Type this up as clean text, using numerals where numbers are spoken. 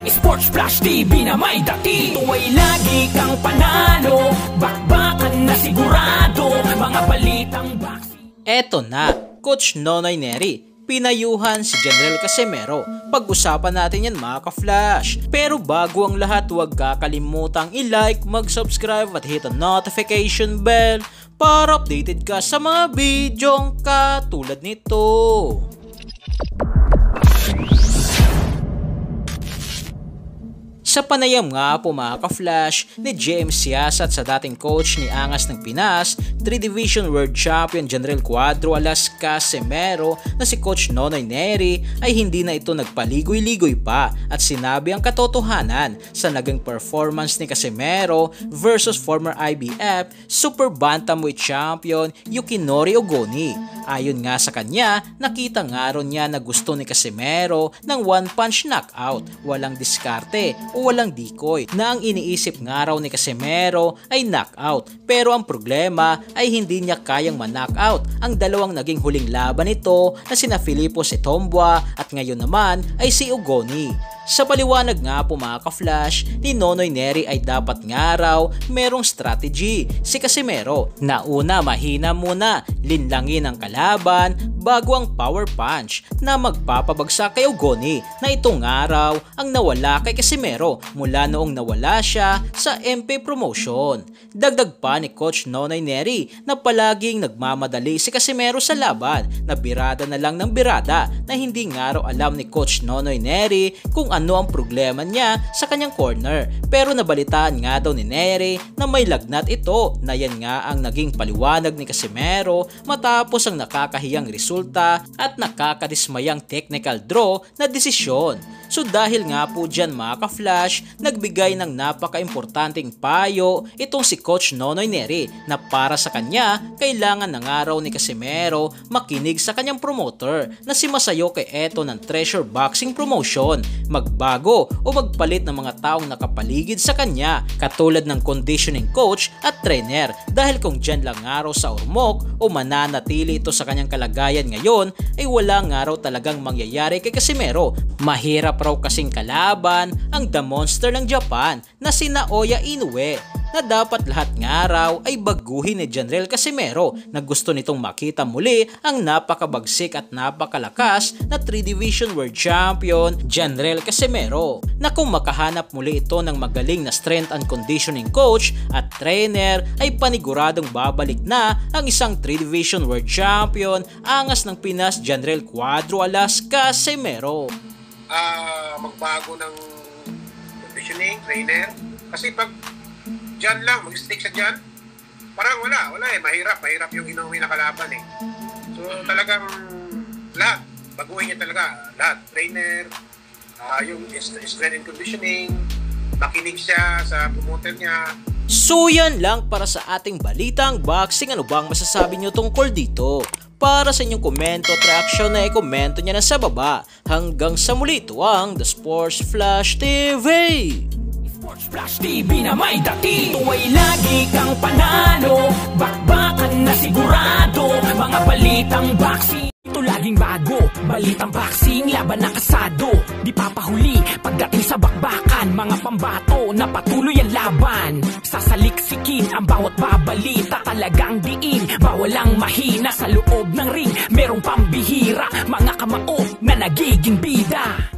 Sports Flash TV na may dati. Ito ay lagi kang panalo, bakbakan na sigurado, mga balitang boxing. Eto na, Coach Nonoy Neri, pinayuhan si General Casimero. Pag-usapan natin yan mga ka-flash. Pero bago ang lahat, huwag kakalimutang i-like, mag-subscribe at hit ang notification bell para updated ka sa mga bidyong katulad nito. Sa panayam nga po mga ka-flash ni James Siasat sa dating coach ni Angas ng Pinas, 3 Division World Champion General Cuadro Alas Casimero na si Coach Nonoy Neri ay hindi na ito nagpaligoy-ligoy pa at sinabi ang katotohanan sa naging performance ni Casimero versus former IBF Super Bantamweight Champion Yukinori Ogoni. Ayon nga sa kanya, nakita nga ron niya na gusto ni Casimero ng one-punch knockout, walang diskarte o walang decoy, na ang iniisip nga raw ni Casimero ay knockout. Pero ang problema ay hindi niya kayang ma-knockout ang dalawang naging huling laban nito na sina Filippo Sitombua at ngayon naman ay si Ogoni. Sa paliwanag nga po mga ka-flash, ni Nonoy Neri ay dapat nga raw merong strategy si Casimero na una mahina muna, linlangin ang kalaban bago ang power punch na magpapabagsak kay Ogoni, na ito nga raw ang nawala kay Casimero mula noong nawala siya sa MP Promotion. Dagdag pa ni Coach Nonoy Neri na palaging nagmamadali si Casimero sa laban, na birada na lang ng birada, na hindi nga raw alam ni Coach Nonoy Neri kung ano ang problema niya sa kanyang corner. Pero nabalitaan nga daw ni Neri na may lagnat ito, na yan nga ang naging paliwanag ni Casimero matapos ang nakakahiyang resulta at nakakadismayang technical draw na desisyon. So dahil nga po dyan mga ka-flash, nagbigay ng napaka-importanting payo itong si Coach Nonoy Neri na para sa kanya, kailangan ng araw ni Casimero makinig sa kanyang promoter na si Masayoke Eto ng Treasure Boxing Promotion, magbago o magpalit ng mga taong nakapaligid sa kanya katulad ng conditioning coach at trainer, dahil kung dyan lang araw sa ormok o mananatili ito sa kanyang kalagayan ngayon ay wala nga raw talagang mangyayari kay Casimero. Mahirap raw kasing kalaban ang The Monster ng Japan na si Naoya Inoue, na dapat lahat nga raw ay baguhin ni General Casimero na gusto nitong makita muli ang napakabagsik at napakalakas na 3 Division World Champion General Casimero, na kung makahanap muli ito ng magaling na strength and conditioning coach at trainer ay paniguradong babalik na ang isang 3 Division World Champion Angas ng Pinas General Cuadro Alas Casimero. Magbago ng conditioning trainer, kasi pag dyan lang, mag-stick siya dyan, parang wala eh, mahirap yung inuwi na kalaban eh. So talagang lahat, baguhin niya talaga, lahat, trainer, yung strength and conditioning, makinig siya sa promoter niya. So yan lang para sa ating balitang boxing. Ano bang masasabi nyo tungkol dito? Para sa inyong komento at reaksyon na i-komento nyo na sa baba. Hanggang sa muli, ito ang The Sports Flash TV. Sports Flash TV na may dati. Ito ay lagi kang panalo, bakbakan na sigurado, mga balitang boxing. Ito laging bago, balitang boxing, laban na kasado, di papahuli pagdating sa bakbakan, mga pambato na patuloy ang laban. Sasaliksikin ang bawat babalita, talagang diin, bawalang mahina sa loob ng ring. Merong pambihira, mga kamao na nagiging bida.